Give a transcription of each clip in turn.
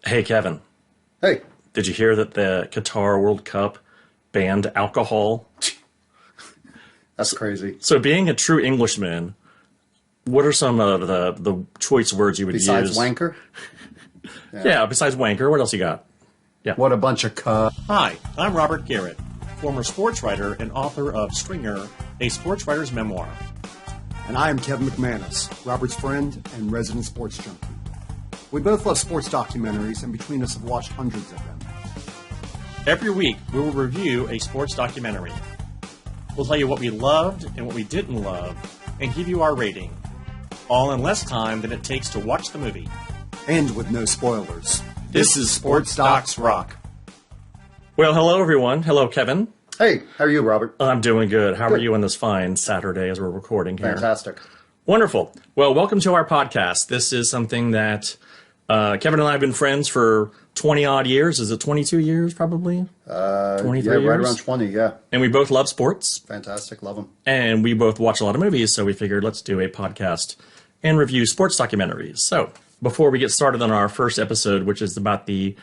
Hey, Kevin, Hey, did you hear that the Qatar World Cup banned alcohol? that's crazy. So being a true Englishman, what are some of the choice words you would Besides use? wanker, Yeah, besides wanker, what else you got? what a bunch of Hi, I'm Robert Garrett, former sports writer and author of Stringer, a sports writer's memoir. And I am Kevin McManus, Robert's friend and resident sports junkie. We both love sports documentaries, and between us have watched hundreds of them. Every week, we will review a sports documentary. We'll tell you what we loved and what we didn't love, and give you our rating. All in less time than it takes to watch the movie. And with no spoilers. This is Sports Docs Rock. Well, hello, everyone. Hello, Kevin. Hey, how are you, Robert? I'm doing good. How are Good. you on this fine Saturday as we're recording here? Fantastic. Wonderful. Well, welcome to our podcast. This is something that Kevin and I have been friends for 20-odd years. Is it 22 years, probably? 23 Yeah, years? right around 20, yeah. And we both love sports. Fantastic, love them. And we both watch a lot of movies, so we figured let's do a podcast and review sports documentaries. So before we get started on our first episode, which is about the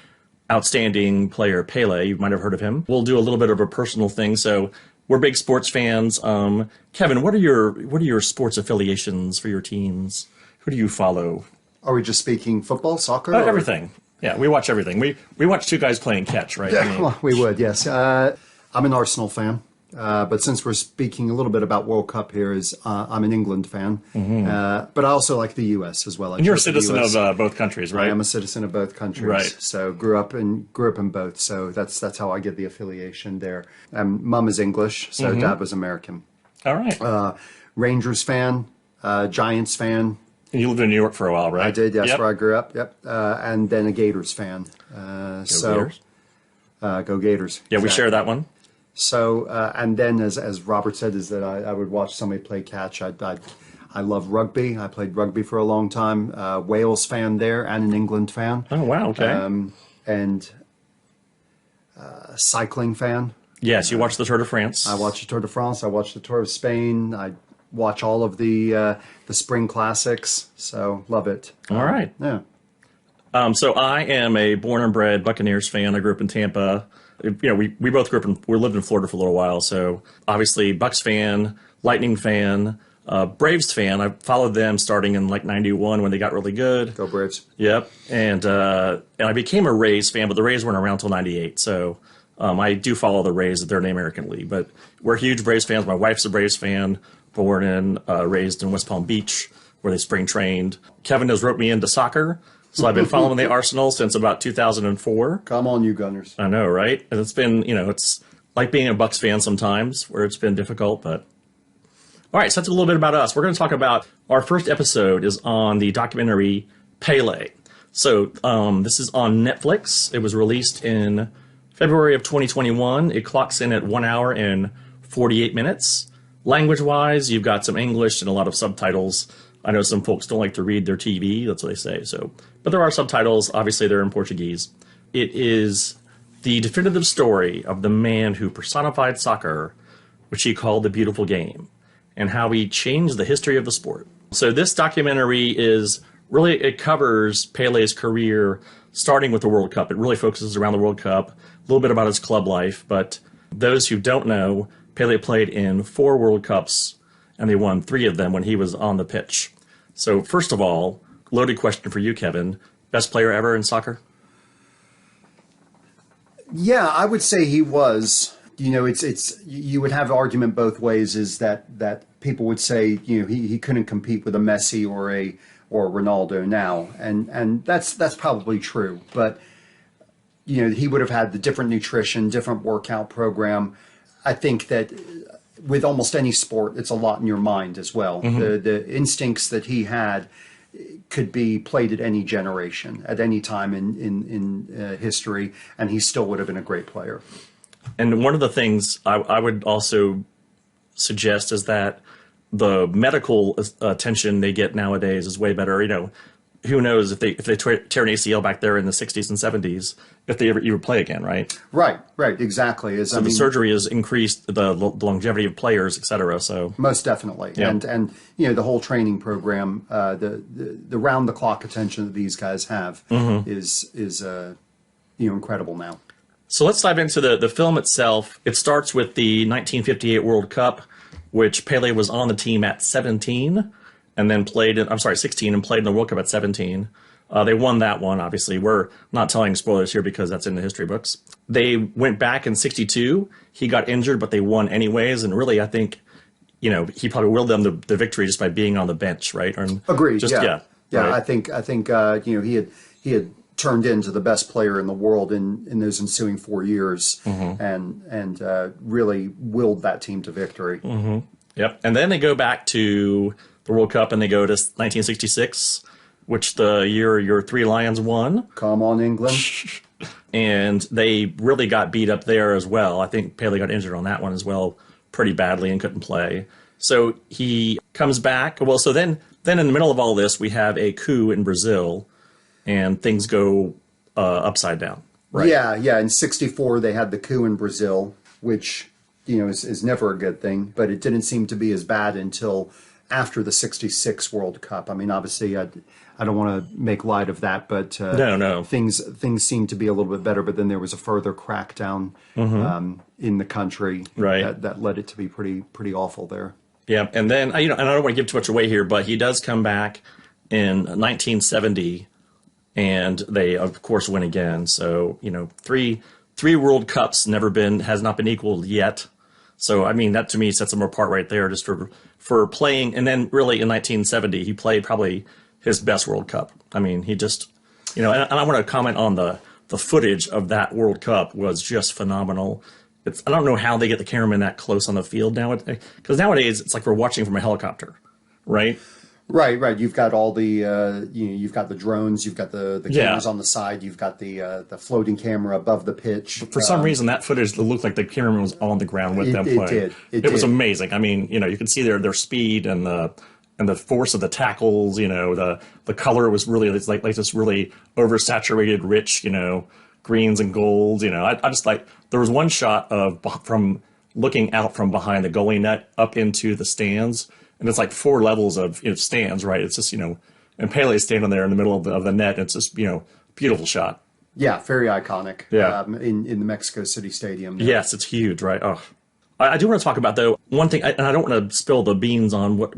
outstanding player Pele, you might have heard of him, we'll do a little bit of a personal thing. So we're big sports fans. Kevin, what are your sports affiliations for your teams? Who do you follow? Are we just speaking football, soccer? or- Everything. Yeah, we watch everything. We watch two guys playing catch, right? Yeah, well, we would, yes. I'm an Arsenal fan, but since we're speaking a little bit about World Cup here, I'm an England fan. But I also like the U.S. as well. And you're a citizen of both countries, right? I am a citizen of both countries, Right. So grew up in both. So that's how I get the affiliation there. Mum is English, so Dad was American. All right. Rangers fan, Giants fan. And you lived in New York for a while, right? I did, yes, Yep. where I grew up. Yep, and then a Gators fan. Go Gators. Go Gators. Yeah, we Exactly. share that one. So and then as Robert said, is that I would watch somebody play catch. I love rugby. I played rugby for a long time. Wales fan there, and an England fan. Oh, wow. Okay. And cycling fan. Yes, you watched the Tour de France. I watch the Tour de France. I watch the Tour of Spain. I watch all of the spring classics. So love it. All right. Yeah. So I am a born and bred Buccaneers fan. I grew up in Tampa. You know, we both we lived in Florida for a little while. So obviously Bucs fan, Lightning fan, Braves fan. I followed them starting in like 91 when they got really good. Go Braves. Yep. And I became a Rays fan, but the Rays weren't around till 98. So I do follow the Rays. They're in the American League. But we're huge Braves fans. My wife's a Braves fan, born and raised in West Palm Beach, where they spring trained. Kevin has roped me into soccer. So I've been following the Arsenal since about 2004. Come on, you Gunners. I know, right? And it's been, it's like being a Bucks fan sometimes, where it's been difficult, but... All right, so that's a little bit about us. We're going to talk about... Our first episode is on the documentary Pele. So this is on Netflix. It was released in February of 2021. It clocks in at 1 hour and 48 minutes. Language-wise, you've got some English and a lot of subtitles. I know some folks don't like to read their TV. That's what they say. But there are subtitles. Obviously, they're in Portuguese. It is the definitive story of the man who personified soccer, which he called the beautiful game, and how he changed the history of the sport. So this documentary it covers Pele's career, starting with the World Cup. It really focuses around the World Cup, a little bit about his club life. But those who don't know, Pele played in 4 World Cups, and they won 3 of them when he was on the pitch. So first of all, loaded question for you, Kevin. Best player ever in soccer? Yeah, I would say he was. It's you would have argument both ways. Is that people would say he couldn't compete with a Messi or a Ronaldo now, and that's probably true. But he would have had the different nutrition, different workout program. I think that with almost any sport, it's a lot in your mind as well. The instincts that he had could be played at any generation, at any time in history, and he still would have been a great player. And one of the things I would also suggest is that the medical attention they get nowadays is way better. who knows if they tear an ACL back there in the 60s and 70s, if they ever play again, right? Right, exactly. So the surgery has increased the longevity of players, et cetera. So most definitely, yeah. and the whole training program, the round the clock attention that these guys have is incredible now. So let's dive into the film itself. It starts with the 1958 World Cup, which Pele was on the team at 17. And then 16, and played in the World Cup at 17. They won that one, obviously. We're not telling spoilers here because that's in the history books. They went back in 62. He got injured, but they won anyways. And really, I think, he probably willed them the victory just by being on the bench, right? Agreed. Yeah. Right. I think he had turned into the best player in the world in those ensuing 4 years, and really willed that team to victory. Mm-hmm. Yep. And then they go back to the World Cup, and they go to 1966, which the year your Three Lions won. Come on, England. And they really got beat up there as well. I think Pele got injured on that one as well pretty badly and couldn't play. So he comes back. Well, so then in the middle of all this, we have a coup in Brazil, and things go upside down. Right? Yeah. In 64, they had the coup in Brazil, which, is never a good thing. But it didn't seem to be as bad until after the 66 World Cup. I mean, obviously, I don't want to make light of that, but no. Things seemed to be a little bit better. But then there was a further crackdown in the country that led it to be pretty awful there. Yeah, and then and I don't want to give too much away here, but he does come back in 1970, and they of course win again. So three World Cups has not been equaled yet. So I mean, that to me sets him apart right there, just for playing. And then really in 1970, he played probably his best World Cup. I mean, he just and I want to comment on the footage of that World Cup was just phenomenal. I don't know how they get the cameraman that close on the field now, because nowadays it's like we're watching from a helicopter, right? Right. You've got all the you've got the drones, you've got the cameras on the side, you've got the floating camera above the pitch. For some reason, that footage looked like the cameraman was on the ground with them playing. It was amazing. I mean, you can see their speed and the force of the tackles. The color was really like this really oversaturated, rich, greens and golds. I just like, there was one shot from looking out from behind the goalie net up into the stands, and it's like 4 levels of stands, right? It's just and Pele's standing there in the middle of the net. And it's just beautiful shot. Yeah, very iconic. Yeah, in the Mexico City Stadium. There. Yes, it's huge, right? Oh, I do want to talk about though one thing, and I don't want to spill the beans on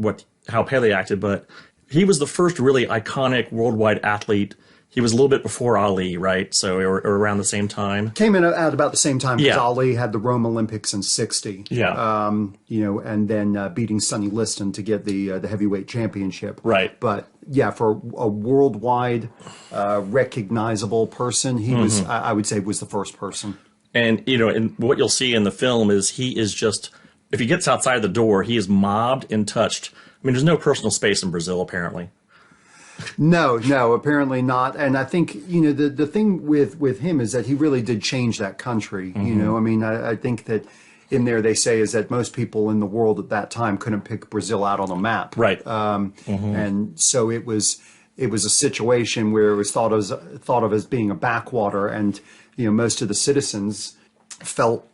how Pele acted, but he was the first really iconic worldwide athlete. He was a little bit before Ali, right? So or around the same time. Came in at about the same time because Ali had the Rome Olympics in 60. Yeah. And then beating Sonny Liston to get the heavyweight championship. Right. But yeah, for a worldwide recognizable person, he was, I would say, was the first person. And and what you'll see in the film is he is just, if he gets outside the door, he is mobbed and touched. I mean, there's no personal space in Brazil, apparently. No, apparently not. And I think, the thing with him is that he really did change that country. I mean, I think that in there they say is that most people in the world at that time couldn't pick Brazil out on a map. Right. And so it was a situation where it was thought of as being a backwater, and, most of the citizens felt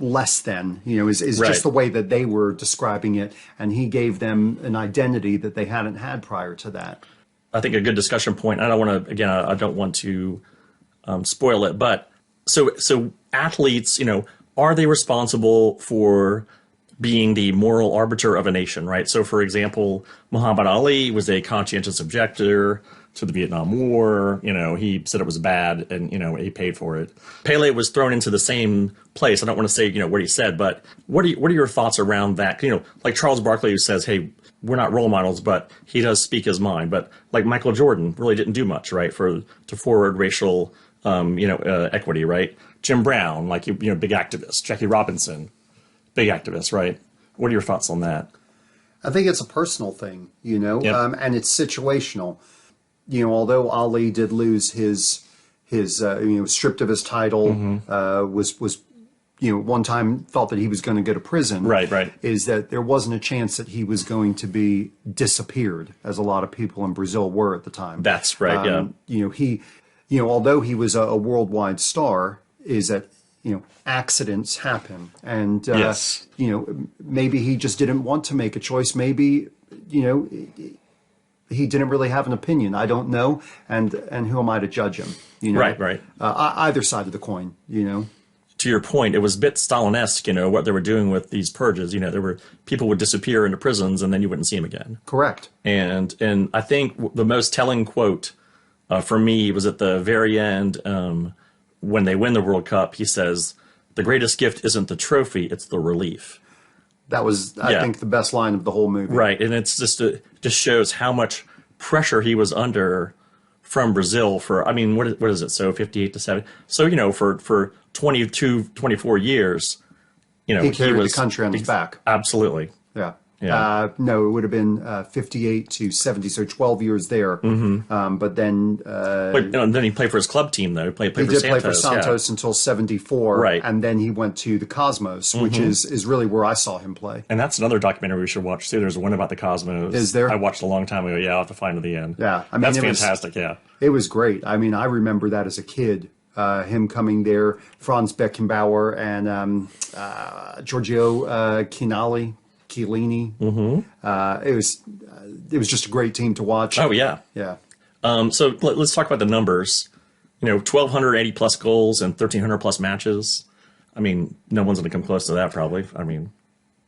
less than, is right. Just the way that they were describing it. And he gave them an identity that they hadn't had prior to that. I think a good discussion point. I don't want to spoil it, but so athletes, are they responsible for being the moral arbiter of a nation, right? So, for example, Muhammad Ali was a conscientious objector to the Vietnam War. He said it was bad, and he paid for it. Pele was thrown into the same place. I don't want to say what he said, but what are your thoughts around that? Like Charles Barkley, who says, "Hey, we're not role models, but he does speak his mind." But like Michael Jordan really didn't do much, right, to forward racial equity, right? Jim Brown, like big activist. Jackie Robinson, big activist, right? What are your thoughts on that? I think it's a personal thing, Yep. And it's situational. Although Ali did lose his stripped of his title, was one time thought that he was going to go to prison. Right. Is that there wasn't a chance that he was going to be disappeared, as a lot of people in Brazil were at the time. That's right. Although he was a worldwide star, is that accidents happen, and Yes. Maybe he just didn't want to make a choice. Maybe he didn't really have an opinion. I don't know, and who am I to judge him? Right. Either side of the coin. To your point, it was a bit Stalin-esque, what they were doing with these purges. There were people would disappear into prisons and then you wouldn't see them again. Correct. And I think the most telling quote for me was at the very end when they win the World Cup. He says, "The greatest gift isn't the trophy; it's the relief." That was, I think, the best line of the whole movie. Right, and it's just shows how much pressure he was under from Brazil for, what is it? So 58 to 7. So, for 22, 24 years, he carried the country on his back. Absolutely. Yeah. Yeah. No, it would have been 58 to 70, so 12 years there. Mm-hmm. But then... and then he played for his club team, though. He did play for Santos until 74. Right. And then he went to the Cosmos, which is really where I saw him play. And that's another documentary we should watch, too. There's one about the Cosmos. Is there? I watched a long time ago. Yeah, I'll have to find it at the end. Yeah. That's fantastic, yeah. It was great. I remember that as a kid. Him coming there, Franz Beckenbauer and Giorgio Chiellini. Mm-hmm. It was just a great team to watch. Oh, yeah. Yeah. So let's talk about the numbers. 1,280 plus goals and 1,300 plus matches. No one's going to come close to that, probably.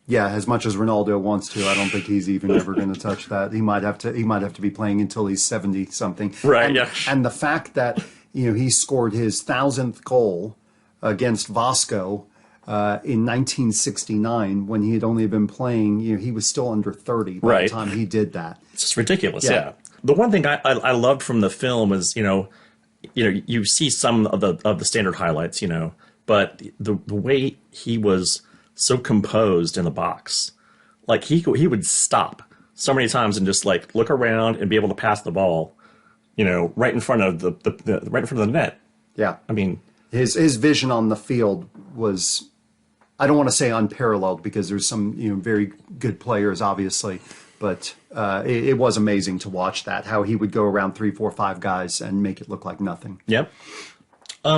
Yeah, as much as Ronaldo wants to, I don't think he's even ever going to touch that. He might have to be playing until he's 70 something. Right. Yeah. And the fact that he scored his 1,000th goal against Vasco in 1969 when he had only been playing. He was still under 30 by the time he did that. It's just ridiculous. Yeah. The one thing I loved from the film is you see some of the standard highlights, but the way he was so composed in the box, like he would stop so many times and just like look around and be able to pass the ball, right in front of the net. Yeah. His vision on the field was, I don't want to say unparalleled because there's some very good players obviously, but it was amazing to watch that, how he would go around 3, 4, 5 guys and make it look like nothing. Yep.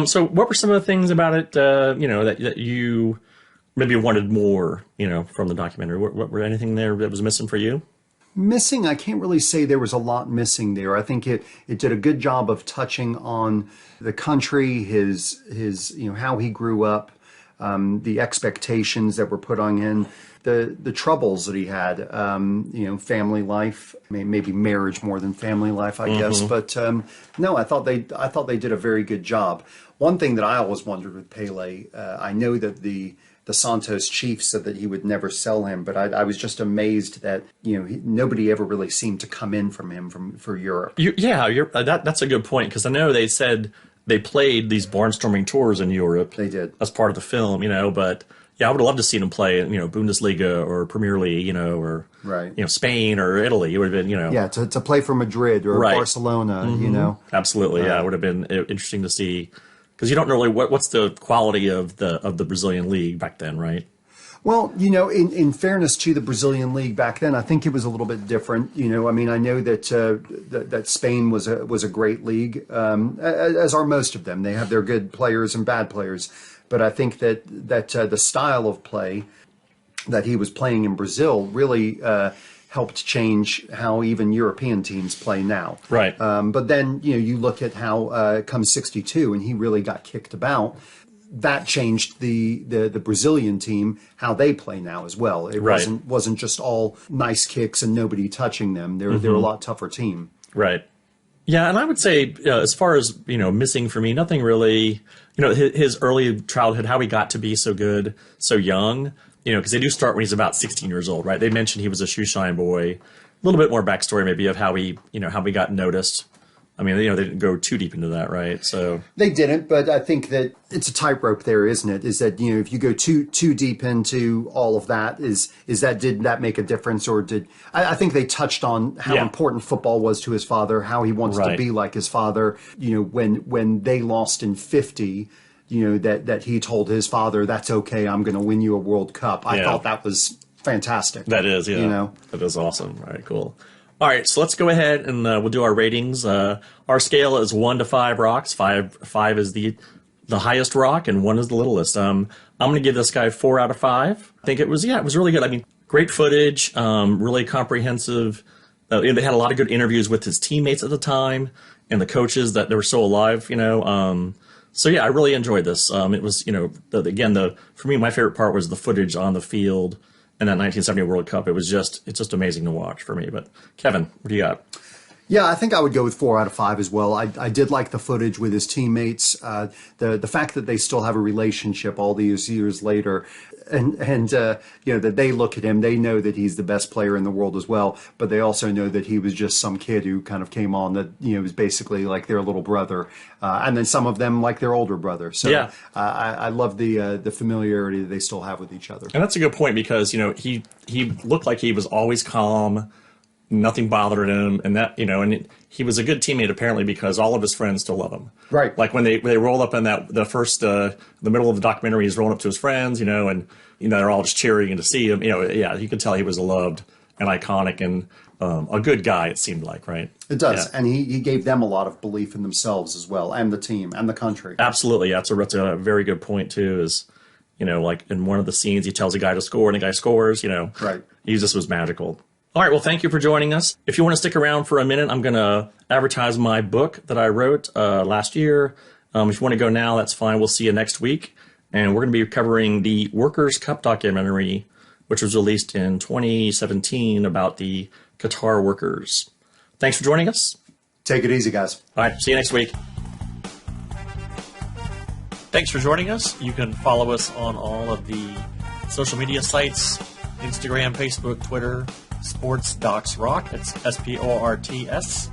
So what were some of the things about it, that you maybe wanted more, from the documentary? What were anything there that was missing for you? Missing, I can't really say there was a lot missing there. I think it did a good job of touching on the country, his how he grew up, the expectations that were put on him, the troubles that he had, family life, maybe marriage more than family life, I guess. But no, I thought they did a very good job. One thing that I always wondered with Pele, I know that the Santos chief said that he would never sell him, but I was just amazed that nobody ever really seemed to come in from him for Europe. That's a good point, because I know they said they played these barnstorming tours in Europe. They did as part of the film, but yeah, I would have loved to see them play Bundesliga or Premier League, or Spain or Italy. It would have been to play for Madrid or Barcelona, Absolutely, it would have been interesting to see. Because you don't know really what's the quality of the Brazilian league back then, right? Well, in fairness to the Brazilian league back then, I think it was a little bit different. I know that Spain was a great league, as are most of them. They have their good players and bad players, but I think that the style of play that he was playing in Brazil really helped change how even European teams play now. Right. But then, you look at how come 62 and he really got kicked about. That changed the Brazilian team, how they play now as well. It wasn't just all nice kicks and nobody touching them. They're a lot tougher team. Right. Yeah, and I would say as far as, missing for me, nothing really, his early childhood, how he got to be so good, so young. Because they do start when he's about 16 years old, right? They mentioned he was a shoe shine boy. A little bit more backstory maybe of how he got noticed. They didn't go too deep into that, right? So they didn't, but I think that it's a tightrope there, isn't it? Is that if you go too deep into all of that, did that make a difference, or did I think they touched on how important football was to his father, how he wanted to be like his father. When they lost in 50. that he told his father, "That's okay, I'm going to win you a World Cup." I thought that was fantastic. That is, yeah. That is awesome. All right, cool. All right, so let's go ahead and we'll do our ratings. Our scale is 1 to 5 rocks. Five is the highest rock, and 1 is the littlest. I'm going to give this guy 4 out of 5. I think it was really good. I mean, great footage, really comprehensive. They had a lot of good interviews with his teammates at the time and the coaches that they were still alive. So yeah, I really enjoyed this. It was, for me, my favorite part was the footage on the field in that 1970 World Cup. It's just amazing to watch for me. But Kevin, what do you got? Yeah, I think I would go with 4 out of 5 as well. I did like the footage with his teammates. The fact that they still have a relationship all these years later, and that they look at him, they know that he's the best player in the world as well. But they also know that he was just some kid who kind of came on that was basically like their little brother, and then some of them like their older brother. So yeah. I love the familiarity that they still have with each other. And that's a good point because he looked like he was always calm. Nothing bothered him, and he was a good teammate apparently because all of his friends still love him. Right. Like when they roll up in the middle of the documentary, he's rolling up to his friends, and they're all just cheering and to see him. You could tell he was loved and iconic and a good guy. It seemed like, right? It does, yeah. And he gave them a lot of belief in themselves as well, and the team and the country. Absolutely, yeah. That's a very good point too. Is like in one of the scenes, he tells a guy to score, and the guy scores. Right. He just was magical. All right, well, thank you for joining us. If you want to stick around for a minute, I'm going to advertise my book that I wrote last year. If you want to go now, that's fine. We'll see you next week. And we're going to be covering the Workers' Cup documentary, which was released in 2017 about the Qatar workers. Thanks for joining us. Take it easy, guys. All right, see you next week. Thanks for joining us. You can follow us on all of the social media sites, Instagram, Facebook, Twitter, Sports Docs Rock. It's SportsDocsRock.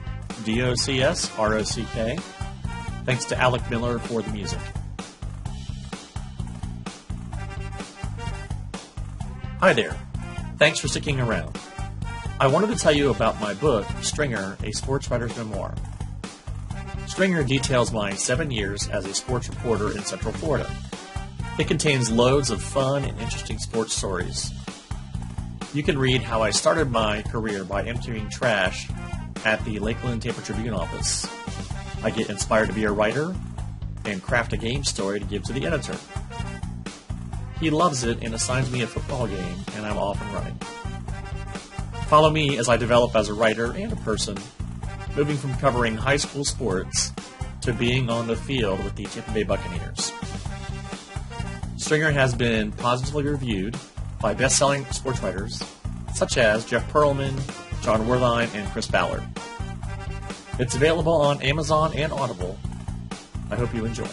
Thanks to Alec Miller for the music. Hi there. Thanks for sticking around. I wanted to tell you about my book, Stringer, a Sports Writer's Memoir. Stringer details my 7 years as a sports reporter in Central Florida. It contains loads of fun and interesting sports stories. You can read how I started my career by emptying trash at the Lakeland Tampa Tribune office. I get inspired to be a writer and craft a game story to give to the editor. He loves it and assigns me a football game, and I'm off and running. Follow me as I develop as a writer and a person, moving from covering high school sports to being on the field with the Tampa Bay Buccaneers. Stringer has been positively reviewed by best-selling sports writers such as Jeff Pearlman, John Wertheim, and Chris Ballard. It's available on Amazon and Audible. I hope you enjoy.